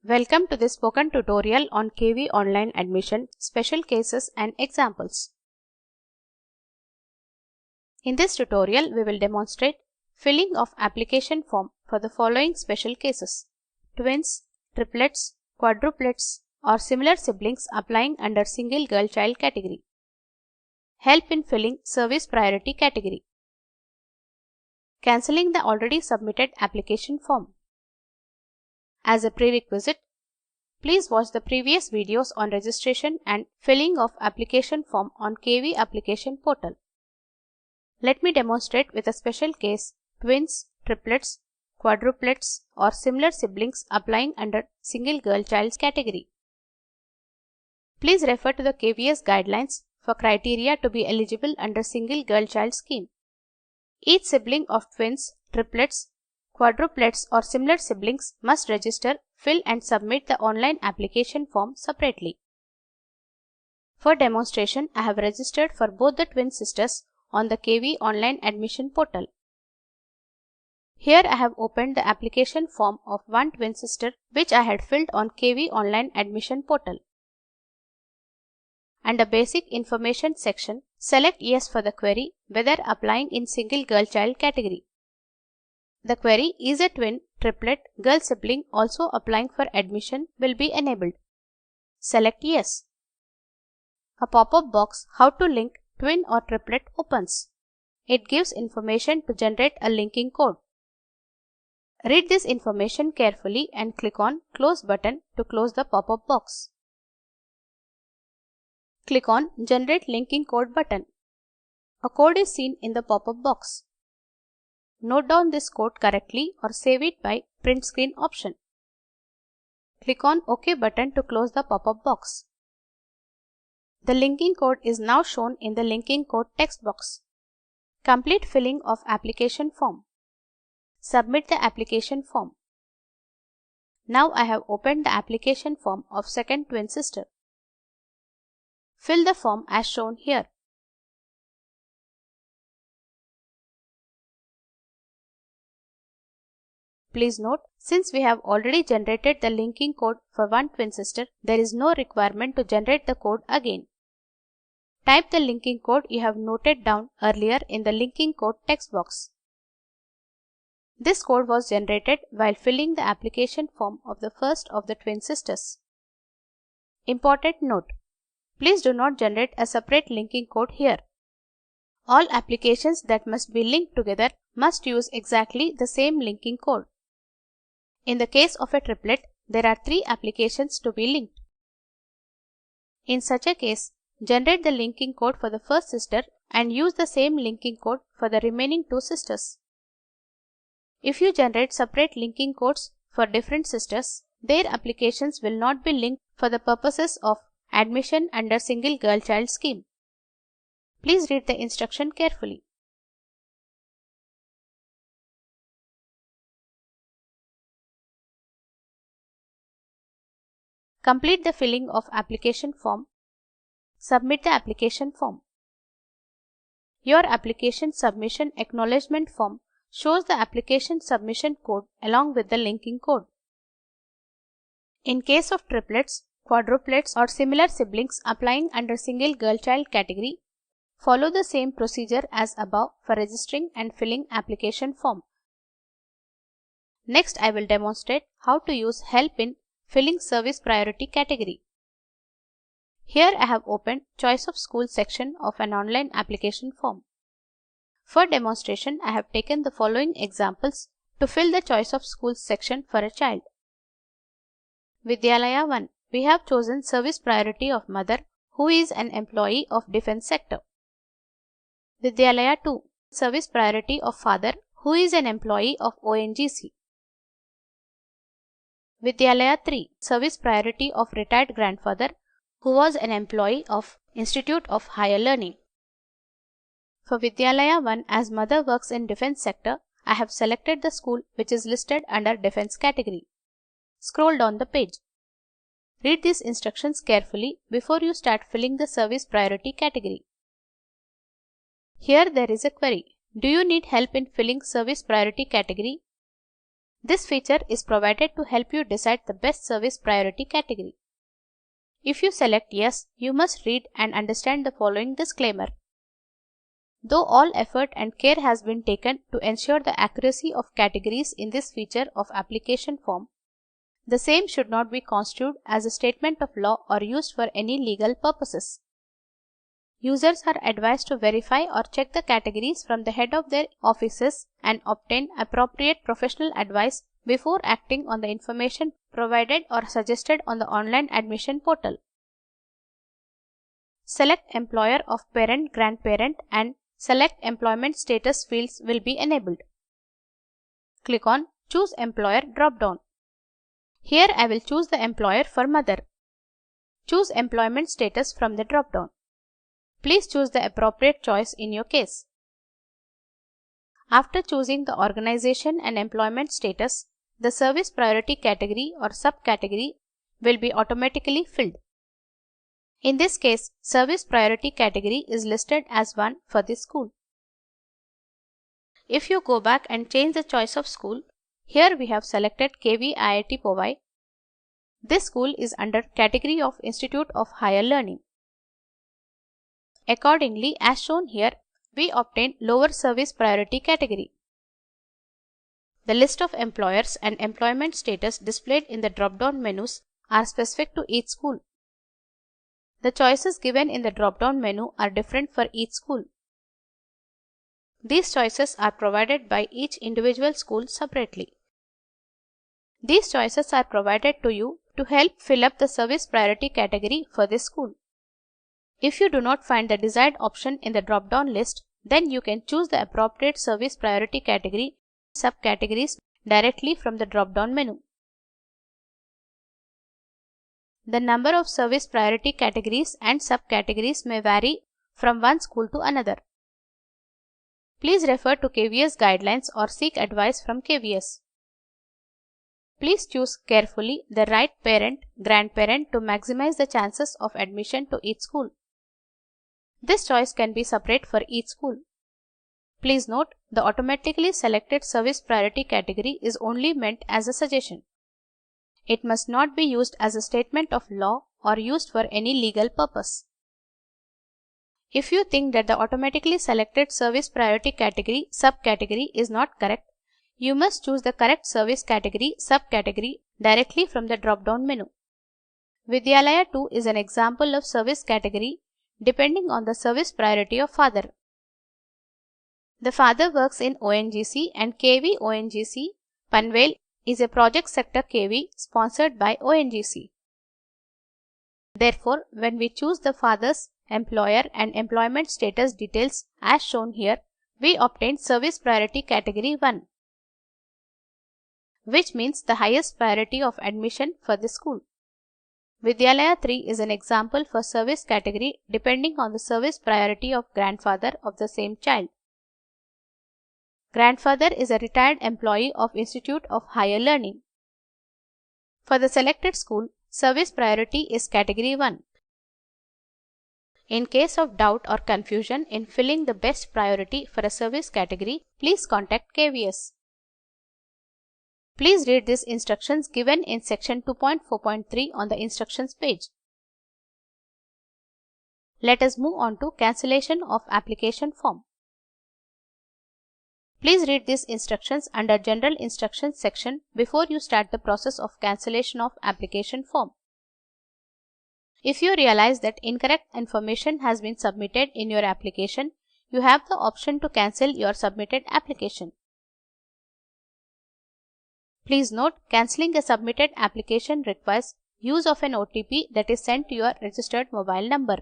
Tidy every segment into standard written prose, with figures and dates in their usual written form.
Welcome to this spoken tutorial on KV Online Admission, Special Cases and Examples. In this tutorial, we will demonstrate filling of application form for the following special cases: twins, triplets, quadruplets, or similar siblings applying under single girl child category. Help in filling service priority category. Cancelling the already submitted application form. As a prerequisite, please watch the previous videos on registration and filling of application form on KV application portal. Let me demonstrate with a special case: twins, triplets, quadruplets, or similar siblings applying under single girl child category. Please refer to the KVS guidelines for criteria to be eligible under single girl child scheme. Each sibling of twins, triplets, quadruplets, or similar siblings must register, fill and submit the online application form separately. For demonstration, I have registered for both the twin sisters on the KV Online Admission portal. Here I have opened the application form of one twin sister which I had filled on KV Online Admission portal. Under Basic Information section, select Yes for the query whether applying in single girl child category. The query "Is a twin, triplet, girl sibling also applying for admission" will be enabled. Select Yes. A pop-up box "How to link twin or triplet" opens. It gives information to generate a linking code. Read this information carefully and click on Close button to close the pop-up box. Click on Generate Linking Code button. A code is seen in the pop-up box. Note down this code correctly or save it by Print Screen option. Click on OK button to close the pop-up box. The linking code is now shown in the linking code text box. Complete filling of application form. Submit the application form. Now I have opened the application form of second twin sister. Fill the form as shown here. Please note, since we have already generated the linking code for one twin sister, there is no requirement to generate the code again. Type the linking code you have noted down earlier in the linking code text box. This code was generated while filling the application form of the first of the twin sisters. Important note: please do not generate a separate linking code here. All applications that must be linked together must use exactly the same linking code. In the case of a triplet, there are 3 applications to be linked. In such a case, generate the linking code for the first sister and use the same linking code for the remaining 2 sisters. If you generate separate linking codes for different sisters, their applications will not be linked for the purposes of admission under single girl child scheme. Please read the instruction carefully. Complete the filling of application form. Submit the application form. Your application submission acknowledgement form shows the application submission code along with the linking code. In case of triplets, quadruplets, or similar siblings applying under single girl child category, follow the same procedure as above for registering and filling application form. Next, I will demonstrate how to use help in filling service priority category. Here I have opened Choice of School section of an online application form. For demonstration, I have taken the following examples to fill the Choice of Schools section for a child. Vidyalaya 1. We have chosen service priority of mother who is an employee of defense sector. Vidyalaya 2. Service priority of father who is an employee of ONGC. Vidyalaya 3. Service priority of retired grandfather who was an employee of Institute of Higher Learning. For Vidyalaya 1, as mother works in defense sector, I have selected the school which is listed under defense category. Scroll down the page. Read these instructions carefully before you start filling the service priority category. Here there is a query: do you need help in filling service priority category? This feature is provided to help you decide the best service priority category. If you select yes, you must read and understand the following disclaimer. Though all effort and care has been taken to ensure the accuracy of categories in this feature of application form, the same should not be construed as a statement of law or used for any legal purposes. Users are advised to verify or check the categories from the head of their offices and obtain appropriate professional advice before acting on the information provided or suggested on the online admission portal. Select employer of parent, grandparent and select employment status fields will be enabled. Click on Choose Employer drop-down. Here I will choose the employer for mother. Choose employment status from the drop-down. Please choose the appropriate choice in your case. After choosing the organization and employment status, the service priority category or subcategory will be automatically filled. In this case, service priority category is listed as 1 for this school. If you go back and change the choice of school, here we have selected KV IIT Powai. This school is under category of Institute of Higher Learning. Accordingly, as shown here, we obtain lower service priority category. The list of employers and employment status displayed in the drop-down menus are specific to each school. The choices given in the drop-down menu are different for each school. These choices are provided by each individual school separately. These choices are provided to you to help fill up the service priority category for this school. If you do not find the desired option in the drop-down list, then you can choose the appropriate service priority category subcategories directly from the drop-down menu. The number of service priority categories and subcategories may vary from one school to another. Please refer to KVS guidelines or seek advice from KVS. Please choose carefully the right parent, grandparent to maximize the chances of admission to each school. This choice can be separate for each school. Please note, the automatically selected service priority category is only meant as a suggestion. It must not be used as a statement of law or used for any legal purpose. If you think that the automatically selected service priority category subcategory is not correct, you must choose the correct service category subcategory directly from the drop-down menu. Vidyalaya 2 is an example of service category depending on the service priority of father. The father works in ONGC and KV ONGC Panvel is a project sector KV sponsored by ONGC. Therefore, when we choose the father's employer and employment status details as shown here, we obtain service priority category 1, which means the highest priority of admission for the school. Vidyalaya 3 is an example for service category depending on the service priority of grandfather of the same child. Grandfather is a retired employee of Institute of Higher Learning. For the selected school, service priority is category 1. In case of doubt or confusion in filling the best priority for a service category, please contact KVS. Please read these instructions given in section 2.4.3 on the instructions page. Let us move on to cancellation of application form. Please read these instructions under General Instructions section before you start the process of cancellation of application form. If you realize that incorrect information has been submitted in your application, you have the option to cancel your submitted application. Please note, cancelling a submitted application requires use of an OTP that is sent to your registered mobile number.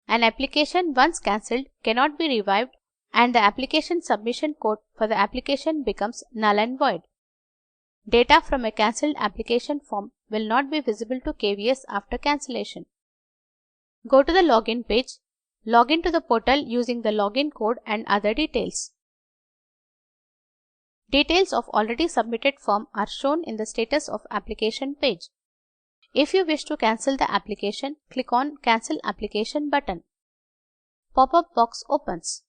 An application once cancelled cannot be revived and the application submission code for the application becomes null and void. Data from a cancelled application form will not be visible to KVS after cancellation. Go to the login page, log in to the portal using the login code and other details. Details of already submitted form are shown in the status of application page. If you wish to cancel the application, click on Cancel Application button. Pop-up box opens.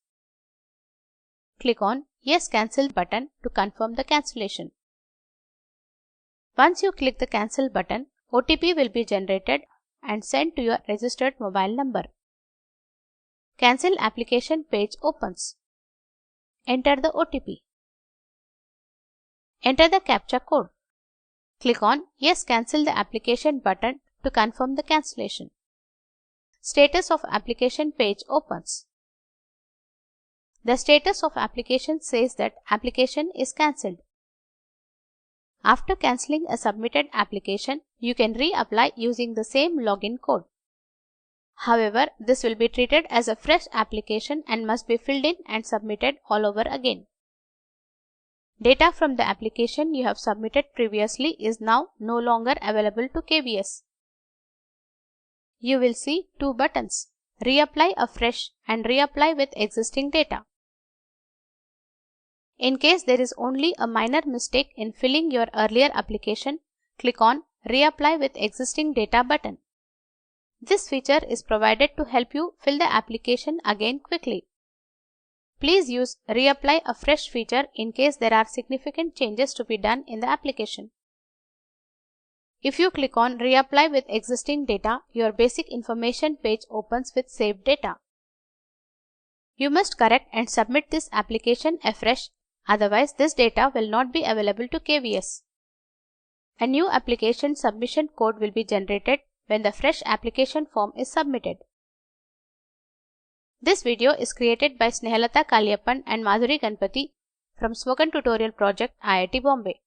click on Yes Cancel button to confirm the cancellation. Once you click the Cancel button, OTP will be generated and sent to your registered mobile number. Cancel application page opens. Enter the OTP. Enter the CAPTCHA code. Click on Yes Cancel the application button to confirm the cancellation. Status of application page opens. The status of application says that application is cancelled. After cancelling a submitted application, you can reapply using the same login code. However, this will be treated as a fresh application and must be filled in and submitted all over again. Data from the application you have submitted previously is now no longer available to KVS. You will see two buttons, Reapply Afresh and Reapply with Existing Data. In case there is only a minor mistake in filling your earlier application, click on Reapply with Existing Data button. This feature is provided to help you fill the application again quickly. Please use Reapply Afresh feature in case there are significant changes to be done in the application. If you click on Reapply with Existing Data, your basic information page opens with saved data. You must correct and submit this application afresh, otherwise this data will not be available to KVS. A new application submission code will be generated when the fresh application form is submitted. This video is created by Snehalata Kaliappan and Madhuri Ganpati from Spoken Tutorial Project, IIT Bombay.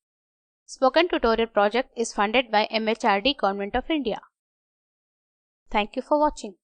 Spoken Tutorial Project is funded by MHRD, Government of India. Thank you for watching.